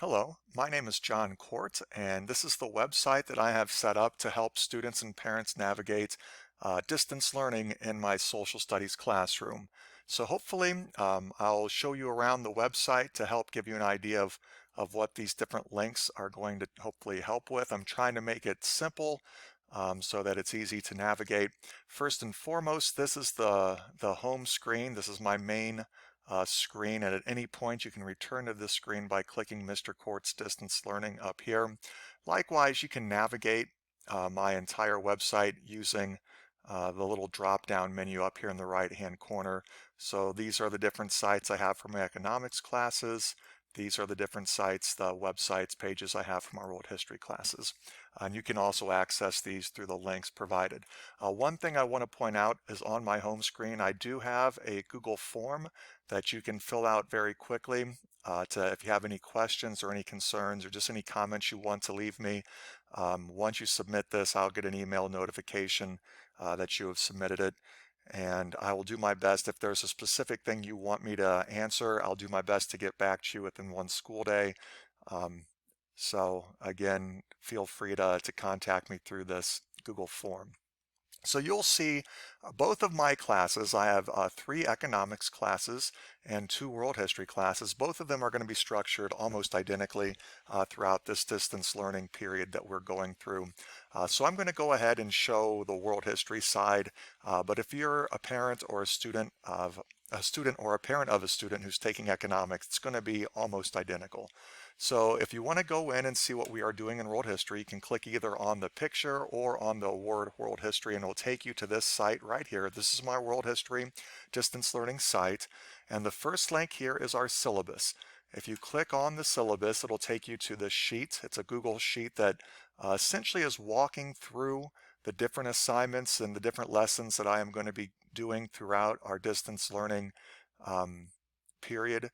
Hello, my name is John Court, and this is the website that I have set up to help students and parents navigate distance learning in my social studies classroom. So hopefully I'll show you around the website to help give you an idea of what these different links are going to hopefully help with. I'm trying to make it simple so that it's easy to navigate. First and foremost, this is the home screen. This is my main screen, and at any point you can return to this screen by clicking Mr. Court's Distance Learning up here. Likewise, you can navigate my entire website using the little drop-down menu up here in the right-hand corner. So these are the different sites I have for my economics classes. These are the different sites, the websites, pages I have for my world history classes. And you can also access these through the links provided. One thing I want to point out is on my home screen, I do have a Google form that you can fill out very quickly if you have any questions or any concerns or just any comments you want to leave me. Once you submit this, I'll get an email notification that you have submitted it. And I will do my best. If there's a specific thing you want me to answer, I'll do my best to get back to you within one school day. Um, so again, feel free to contact me through this Google form. So you'll see both of my classes. I have three economics classes and two world history classes. Both of them are going to be structured almost identically throughout this distance learning period that we're going through. So I'm going to go ahead and show the world history side, but if you're a parent or a student or a parent of a student who's taking economics, it's going to be almost identical. So if you want to go in and see what we are doing in world history, you can click either on the picture or on the word world history, and it will take you to this site right here. This is my world history distance learning site, and the first link here is our syllabus. If you click on the syllabus, it'll take you to this sheet. It's a Google sheet that essentially is walking through the different assignments and the different lessons that I am going to be doing throughout our distance learning um, period.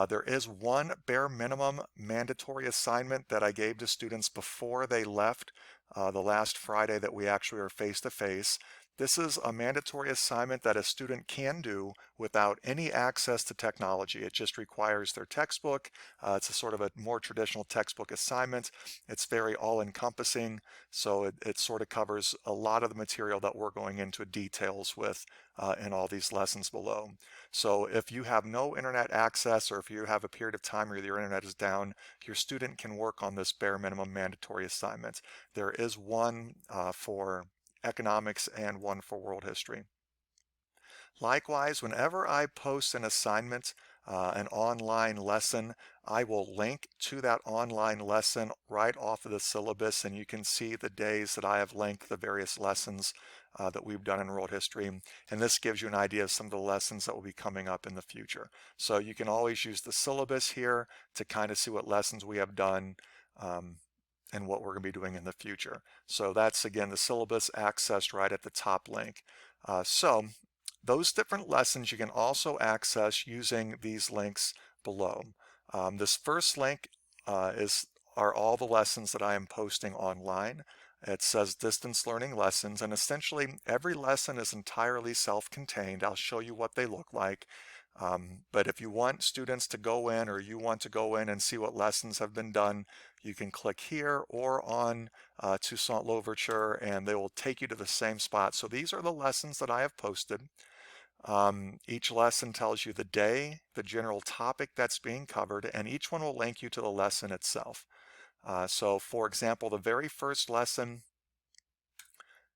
There is one bare minimum mandatory assignment that I gave to students before they left the last Friday that we actually are face-to-face. This is a mandatory assignment that a student can do without any access to technology. It just requires their textbook. It's a sort of a more traditional textbook assignment. It's very all-encompassing, so it sort of covers a lot of the material that we're going into details with in all these lessons below. So if you have no internet access, or if you have a period of time where your internet is down, your student can work on this bare minimum mandatory assignment. There is one for economics and one for world history. Likewise, whenever I post an assignment, an online lesson, I will link to that online lesson right off of the syllabus, and you can see the days that I have linked the various lessons that we've done in world history. And this gives you an idea of some of the lessons that will be coming up in the future. So you can always use the syllabus here to kind of see what lessons we have done and what we're going to be doing in the future. So that's, again, the syllabus accessed right at the top link. So those different lessons you can also access using these links below. This first link are all the lessons that I am posting online. It says distance learning lessons, and essentially every lesson is entirely self-contained. I'll show you what they look like. But if you want students to go in, or you want to go in and see what lessons have been done, you can click here or on Toussaint Louverture, and they will take you to the same spot. So these are the lessons that I have posted. Each lesson tells you the day, the general topic that's being covered, and each one will link you to the lesson itself. So for example, the very first lesson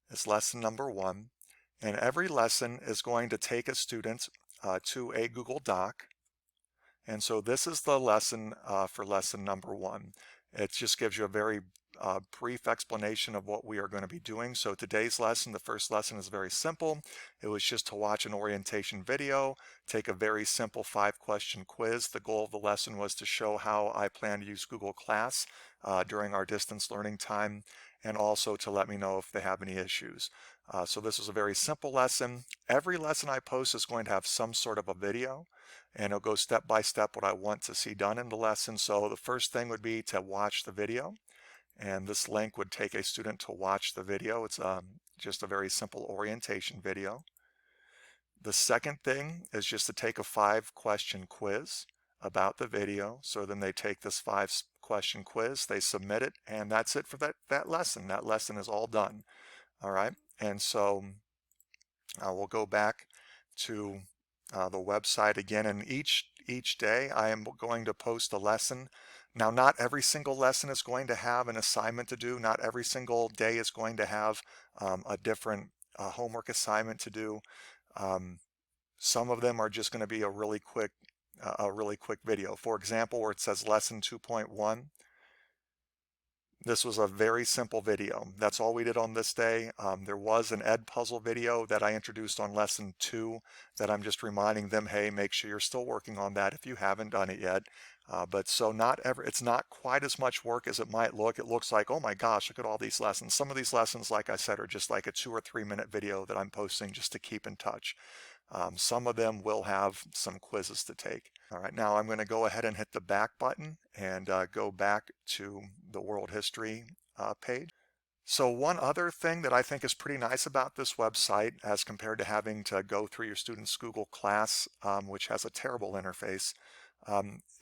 is lesson number 1, and every lesson is going to take a student to a Google Doc. And so this is the lesson for lesson number 1. It just gives you a very brief explanation of what we are going to be doing. So today's lesson, the first lesson, is very simple. It was just to watch an orientation video, take a very simple 5-question quiz. The goal of the lesson was to show how I plan to use Google Class during our distance learning time, and also to let me know if they have any issues. So this is a very simple lesson. Every lesson I post is going to have some sort of a video, and it'll go step by step what I want to see done in the lesson. So the first thing would be to watch the video, and this link would take a student to watch the video. It's just a very simple orientation video. The second thing is just to take a 5-question quiz about the video. So then they take this question quiz, they submit it, and that's it for that lesson. That lesson is all done. All right. And so we'll go back to the website again, and each day I am going to post a lesson. Now, not every single lesson is going to have an assignment to do. Not every single day is going to have a different homework assignment to do. Um, some of them are just going to be a really quick video. For example, where it says lesson 2.1. This was a very simple video. That's all we did on this day. There was an Edpuzzle video that I introduced on lesson 2 that I'm just reminding them, hey, make sure you're still working on that if you haven't done it yet. But so it's not quite as much work as it might look. It looks like, oh my gosh, look at all these lessons. Some of these lessons, like I said, are just like a 2 or 3 minute video that I'm posting just to keep in touch. Some of them will have some quizzes to take. All right, now I'm going to go ahead and hit the back button and go back to the world history page. So one other thing that I think is pretty nice about this website as compared to having to go through your student's Google Class, which has a terrible interface,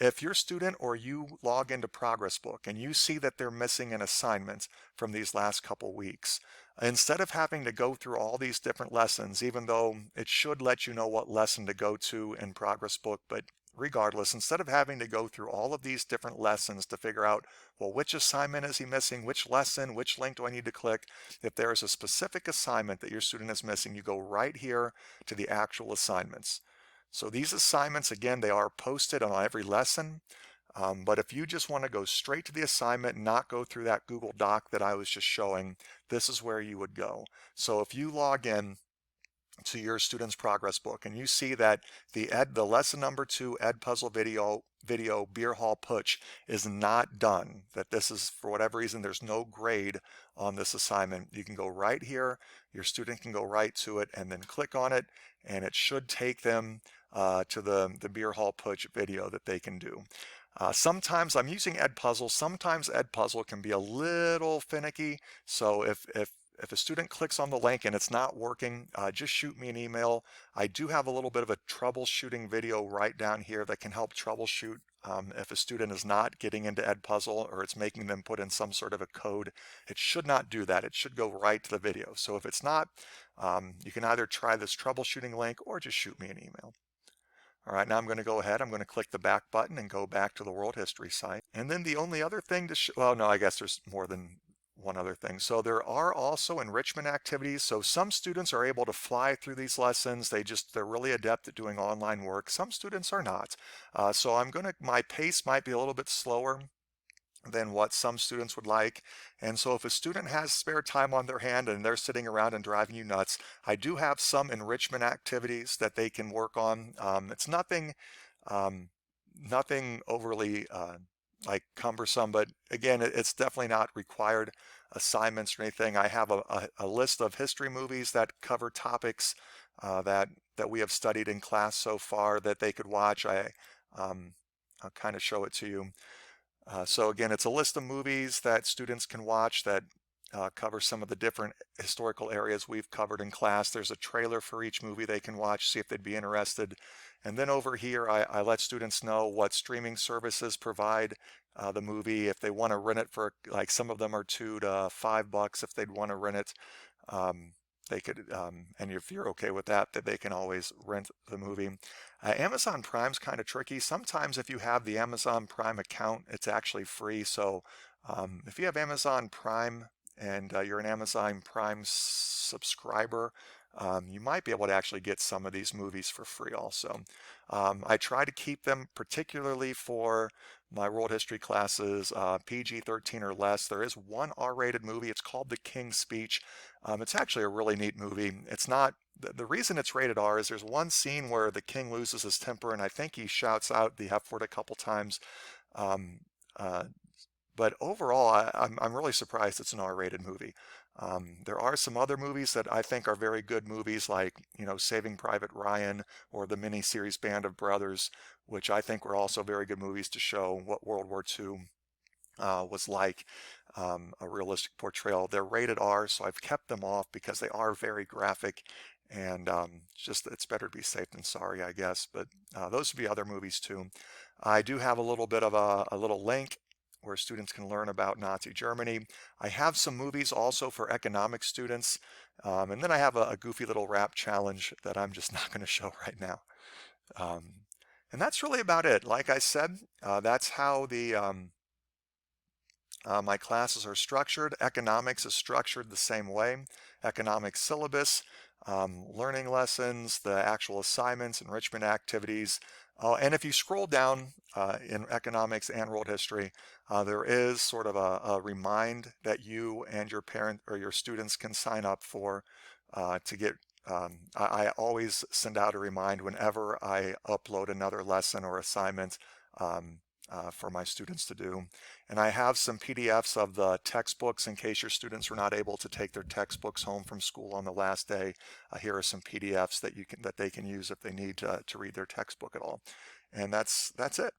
if your student or you log into ProgressBook and you see that they're missing an assignment from these last couple weeks, instead of having to go through all these different lessons, even though it should let you know what lesson to go to in ProgressBook, but regardless, instead of having to go through all of these different lessons to figure out, well, which assignment is he missing, which lesson, which link do I need to click, if there is a specific assignment that your student is missing, you go right here to the actual assignments. So these assignments, again, they are posted on every lesson. But if you just want to go straight to the assignment and not go through that Google Doc that I was just showing, this is where you would go. So if you log in to your student's ProgressBook and you see that the lesson number 2 Edpuzzle video Beer Hall Putsch is not done, that this is, for whatever reason, there's no grade on this assignment, you can go right here, your student can go right to it and then click on it, and it should take them to the Beer Hall Putsch video that they can do. Sometimes I'm using Edpuzzle. Sometimes Edpuzzle can be a little finicky. So if a student clicks on the link and it's not working, just shoot me an email. I do have a little bit of a troubleshooting video right down here that can help troubleshoot if a student is not getting into Edpuzzle or it's making them put in some sort of a code. It should not do that. It should go right to the video. So if it's not, you can either try this troubleshooting link or just shoot me an email. All right, now I'm going to go ahead, I'm going to click the back button and go back to the world history site. And then the only other thing to well, no, I guess there's more than one other thing. So there are also enrichment activities. So some students are able to fly through these lessons. They're really adept at doing online work. Some students are not. So my pace might be a little bit slower than what some students would like. And so if a student has spare time on their hand and they're sitting around and driving you nuts, I do have some enrichment activities that they can work on. It's nothing overly like cumbersome, but again, it's definitely not required assignments or anything. I have a list of history movies that cover topics that we have studied in class so far that they could watch. I'll kind of show it to you. So again, it's a list of movies that students can watch that cover some of the different historical areas we've covered in class. There's a trailer for each movie they can watch, see if they'd be interested. And then over here, I let students know what streaming services provide the movie. If they want to rent it for, like, some of them are $2 to $5 if they'd want to rent it. They could, and if you're okay with that, they can always rent the movie. Amazon Prime's kind of tricky. Sometimes if you have the Amazon Prime account, it's actually free. So if you have Amazon Prime and you're an Amazon Prime subscriber, you might be able to actually get some of these movies for free also. I try to keep them, particularly for my world history classes, PG-13 or less. There is one R-rated movie. It's called The King's Speech. It's actually a really neat movie. It's not, the reason it's rated R is there's one scene where the king loses his temper, and I think he shouts out the F word a couple times. But overall, I'm really surprised it's an R-rated movie. There are some other movies that I think are very good movies, like, Saving Private Ryan or the miniseries Band of Brothers, which I think were also very good movies to show what World War II was like, a realistic portrayal. They're rated R, so I've kept them off because they are very graphic, and it's better to be safe than sorry, I guess. But those would be other movies too. I do have a little bit of a little link where students can learn about Nazi Germany. I have some movies also for economics students. And then I have a goofy little rap challenge that I'm just not going to show right now. Um, and that's really about it. Like I said, that's how my classes are structured. Economics is structured the same way. Economics syllabus, learning lessons, the actual assignments, enrichment activities. And if you scroll down in economics and world history, there is sort of a remind that you and your parent or your students can sign up for to get. I always send out a remind whenever I upload another lesson or assignment for my students to do. And I have some PDFs of the textbooks in case your students were not able to take their textbooks home from school on the last day. Here are some PDFs that they can use if they need to read their textbook at all. And that's it.